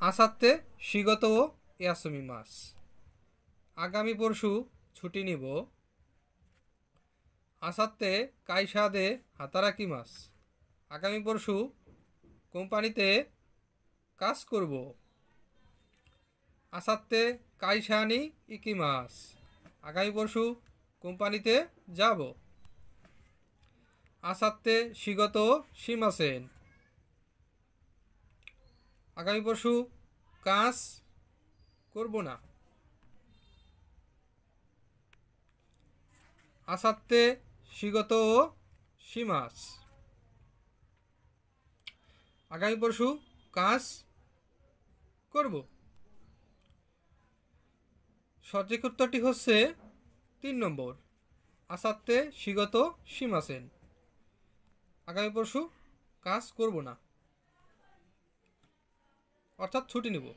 আসাতে শিগত ইয়াসমি মাস। আগামী পরশু ছুটি নিব। আসাতে কাইসাদে হাতারাকি মাস। আগামী পরশু কোম্পানিতে কাজ করব। আসাতে কাইসানি ইকি মাস। আগামী পরশু কোম্পানিতে যাব। আসাতে শিগত শিমাসেন। আগামী পরশু কাজ করব না। আসাতে শিগত শিমাস। আগামী পরশু কাজ করব। সঠিক উত্তরটি হচ্ছে 3 নম্বর, আসাতে শিগত শিমাসেন। আগামী পরশু কাজ করব না, অর্থাৎ ছুটি নেব।